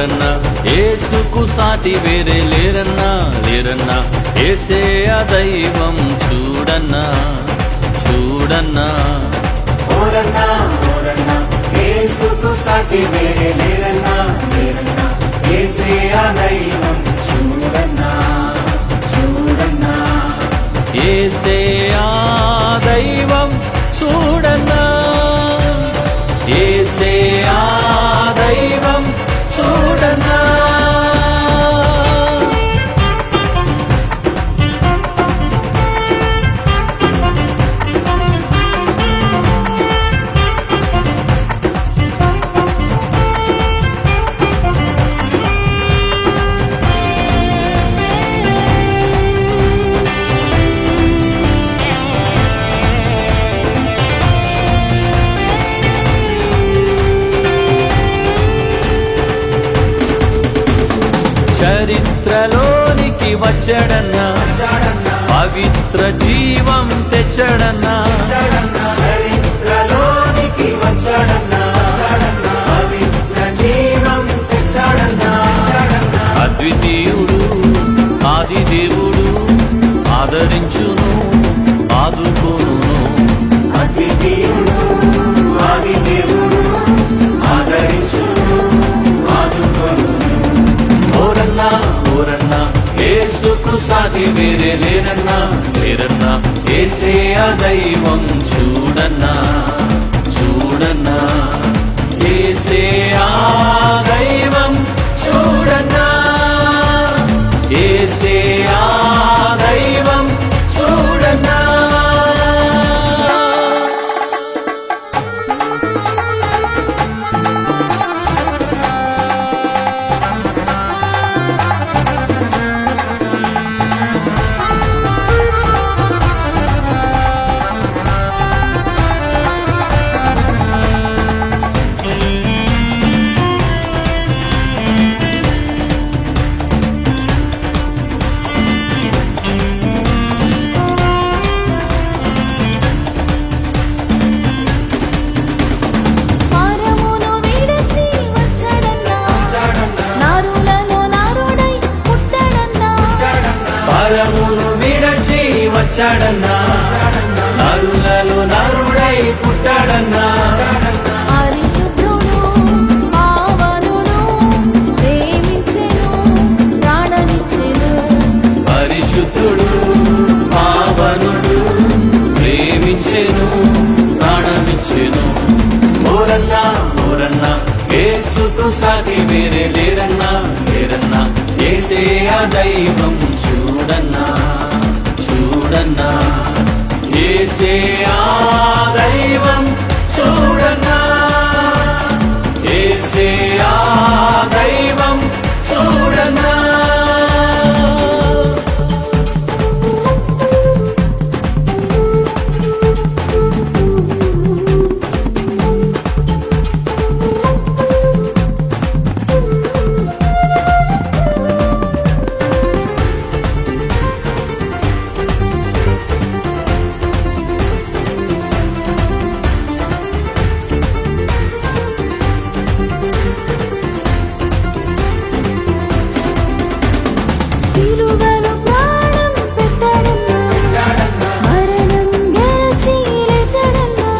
ఓరన్నా యేసుకు సాటి వేరే లేరన్నా లేరన్నా యేసే ఆ దైవం చూడన్నా చూడన్నా ఓరన్నా ఓరన్నా యేసుకు సాటి వేరే లేరన్నా లేరన్నా యేసే ఆ దైవం చూడన్నా చూడన్నా యేసే ఆ దైవం చూడన్నా యేసే ఆ దైవం చూడన్నా చరిత్రలోనికి వచ్చాడన్నా పవిత్ర జీవం తెచ్చాడన్నా చరిత్రలోనికి వచ్చాడన్నా పవిత్ర జీవం తెచ్చాడన్నా అద్వితీయుడు ఆది దేవుడు ఆదరించును ఆదుకోను అద్వితీయుడు ఆది దేవుడు ఆదరించును ఆదుకొను ఓరన్నా ఓరన్నా యేసుకు సాటి వేరే లేరన్నా లేరన్నా యేసే ఆ దైవం చూడన్నా చూడన్నా యేసే ఆ దైవం చూడన్నా యేసే ఆ దైవం చూడన్నా పరమును విడిచి వచ్చాడన్నా నారులలో నారుడై పుట్టాడన్నా పరమును విడచి వచ్చాడన్నా నరులలో నరుడై పుట్టాడన్నా పరిశుద్ధుడు పావనుడు ప్రేమించెను ప్రాణమిచ్చెను పరిశుద్ధుడు పావనుడు ప్రేమించెను ప్రాణమిచ్చెను ఓరన్నా ఓరన్నా యేసుకు సాటి వేరే లేరన్నా లేరన్నా యేసే ఆ దైవం చూడన్నా చూడన్నా యేసే ఆ దైవం చూడన్నా యేసే ఆ దైవం చూడన్నా సిలువలో ప్రాణం పెట్టాడన్నా మరణం గెలిచి లేచాడన్నా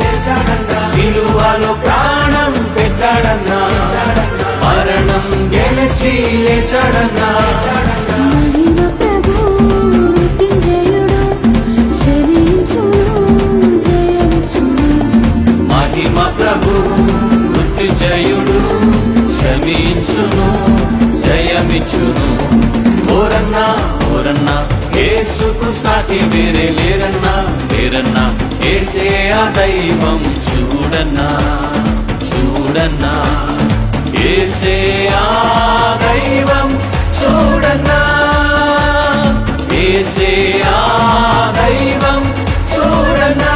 సిలువలో ప్రాణం పెట్టాడన్నా మరణం గెలిచి లేచాడన్నా మహిమ ప్రభు మృత్యుంజయుడు క్షమించును జయమిచ్చును మహిమ ప్రభు మృత్యుంజయుడు క్షమించును జయమిచ్చును ఓరన్నా ఓరన్నా యేసుకు సాటి వేరే లేరన్నా లేరన్నా యేసే ఆ దైవం చూడన్నా చూడన్నా యేసే ఆ దైవం చూడన్నా యేసే ఆ దైవం చూడన్నా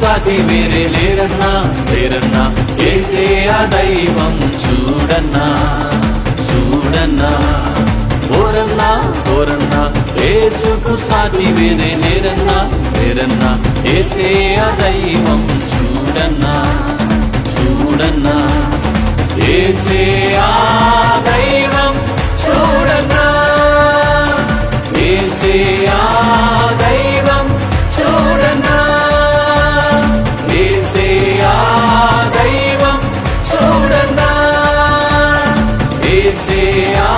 సాటి వేరే లేరన్నా లేరన్నా ఏసే ఆ దైవం చూడన్నా చూడన్నా ఓరన్నా ఓరన్నా ఏసుకు సాటి వేరే లేరన్నా లేరన్నా ఏసే ఆ దైవం చూడన్నా చూడన్నా ఏసే ఆ దైవం చూడన్నా ఏసే ఆ దైవం చూడన్నా ఏసే ఆ దైవం చూడన్నా ఏసే ఆ